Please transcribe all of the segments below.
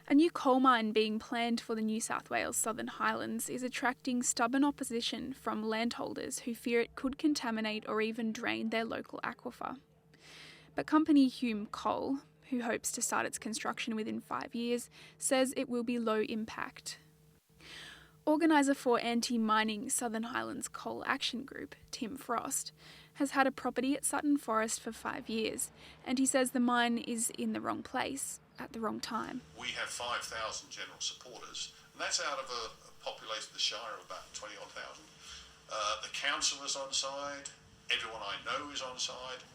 A new coal mine being planned for the New South Wales Southern Highlands is attracting stubborn opposition from landholders who fear it could contaminate or even drain their local aquifer. But company Hume Coal, who hopes to start its construction within 5 years, says it will be low impact. Organiser for Anti-Mining Southern Highlands Coal Action Group, Tim Frost, has had a property at Sutton Forest for 5 years, and he says the mine is in the wrong place at the wrong time. We have 5,000 general supporters, and that's out of a population of the Shire of about 20-odd thousand. The council is on side, everyone I know is on side.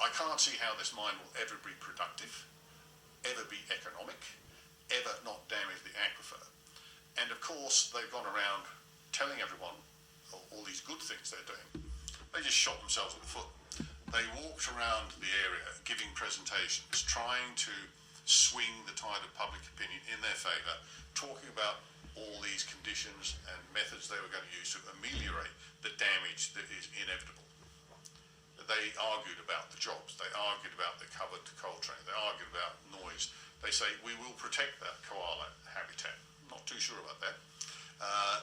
I can't see how this mine will ever be productive, ever be economic, ever not damage the aquifer. And of course, they've gone around telling everyone all these good things they're doing. They just shot themselves in the foot. They walked around the area giving presentations, trying to swing the tide of public opinion in their favour, talking about all these conditions and methods they were going to use to ameliorate the damage that is inevitable. They argued about the jobs, they argued about the covered coal train, they argued about noise. They say, we will protect that koala habitat. Not too sure about that.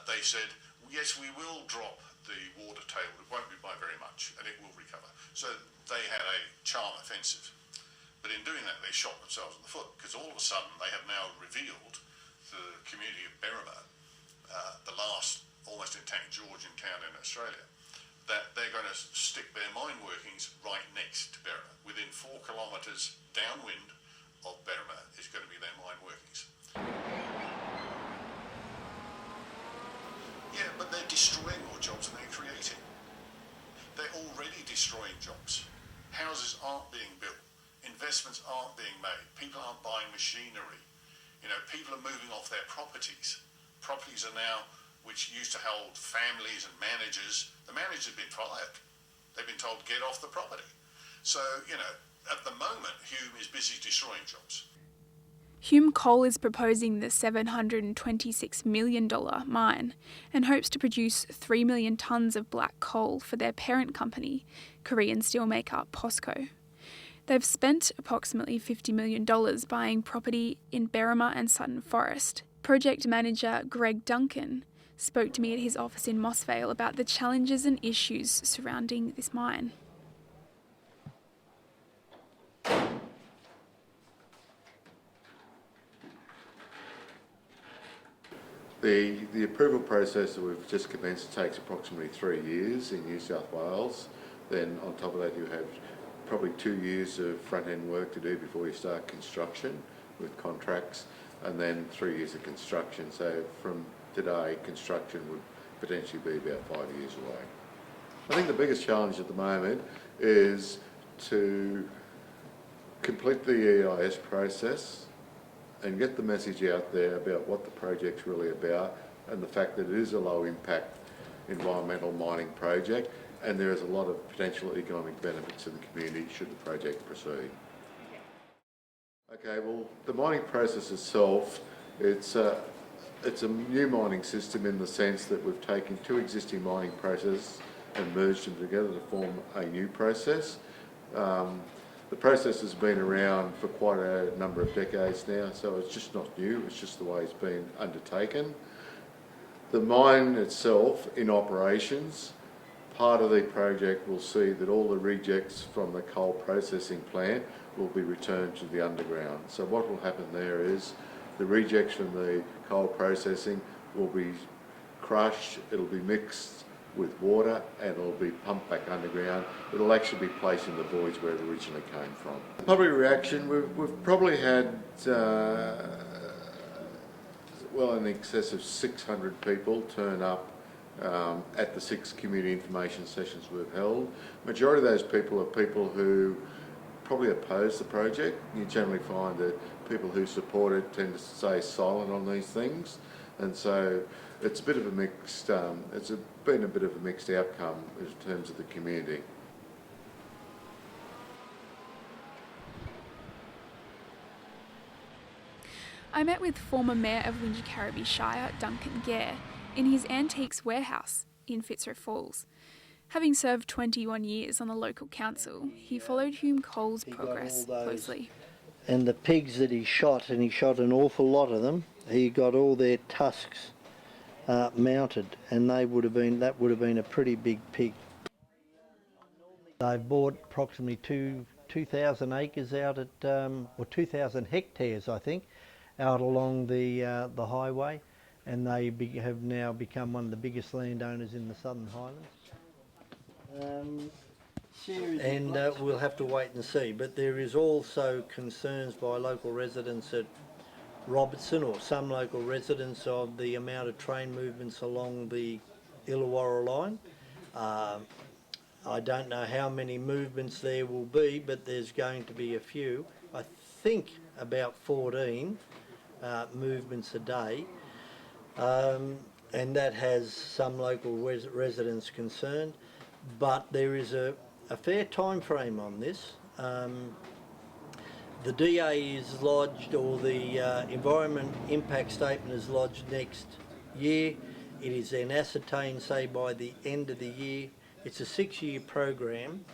They said, yes, we will drop the water table, it won't be by very much, and it will recover. So they had a charm offensive. But in doing that, they shot themselves in the foot, because all of a sudden they have now revealed to the community of Berrima, the last almost intact Georgian town in Australia, that they're going to stick their mine workings right next to Berrima. Within 4 kilometres downwind of Berrima is going to be their mine workings. Yeah, but they're destroying more jobs than they're creating. They're already destroying jobs. Houses aren't being built. Investments aren't being made. People aren't buying machinery. You know, people are moving off their properties. Properties are now, which used to hold families and managers, the managers have been fired. They've been told, get off the property. So, you know, at the moment, Hume is busy destroying jobs. Hume Coal is proposing the $726 million mine and hopes to produce 3 million tonnes of black coal for their parent company, Korean steelmaker POSCO. They've spent approximately $50 million buying property in Berrima and Sutton Forest. Project manager Greg Duncan spoke to me at his office in Mossvale about the challenges and issues surrounding this mine. The approval process that we've just commenced takes approximately 3 years in New South Wales. Then on top of that you have probably 2 years of front-end work to do before you start construction with contracts, and then 3 years of construction. So from today, construction would potentially be about 5 years away. I think the biggest challenge at the moment is to complete the EIS process and get the message out there about what the project's really about and the fact that it is a low impact environmental mining project, and there is a lot of potential economic benefits to the community should the project proceed. Okay, well, the mining process itself, it's a new mining system in the sense that we've taken 2 existing mining processes and merged them together to form a new process. The process has been around for quite a number of decades now, so it's just not new, it's just the way it's been undertaken. The mine itself in operations, part of the project will see that all the rejects from the coal processing plant will be returned to the underground. So what will happen there is the rejects from the coal processing will be crushed, it'll be mixed with water and it'll be pumped back underground. It'll actually be placed in the voids where it originally came from. The public reaction, we've probably had well in excess of 600 people turn up at the 6 community information sessions we've held. Majority of those people are people who probably oppose the project. You generally find that people who support it tend to stay silent on these things, and so it's a bit of a mixed. Been a bit of a mixed outcome in terms of the community. I met with former Mayor of Wingecarribee Shire, Duncan Gare, in his antiques warehouse in Fitzroy Falls. Having served 21 years on the local council, he followed Hume Coal's progress closely. and the pigs that he shot, and he shot an awful lot of them, he got all their tusks mounted, and that would have been a pretty big pig. They've bought approximately 2,000 acres out at, or 2,000 hectares, I think, out along the highway, and they have now become one of the biggest landowners in the Southern Highlands. And we'll have to wait and see, but there is also concerns by local residents at Robertson, or some local residents, of the amount of train movements along the Illawarra line. I don't know how many movements there will be, but there's going to be a few. I think about 14 movements a day, and that has some local residents concerned, but there is a fair time frame on this. The DA is lodged, or the Environment Impact Statement is lodged next year. It is then ascertained, say, by the end of the year. It's a 6-year program,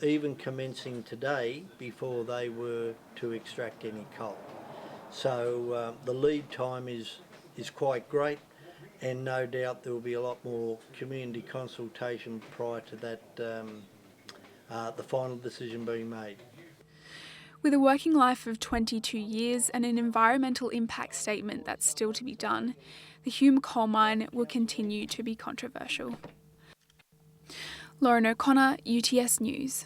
even commencing today, before they were to extract any coal. So the lead time is quite great, and no doubt there will be a lot more community consultation prior to that, the final decision being made. With a working life of 22 years and an environmental impact statement that's still to be done, the Hume coal mine will continue to be controversial. Lauren O'Connor, UTS News.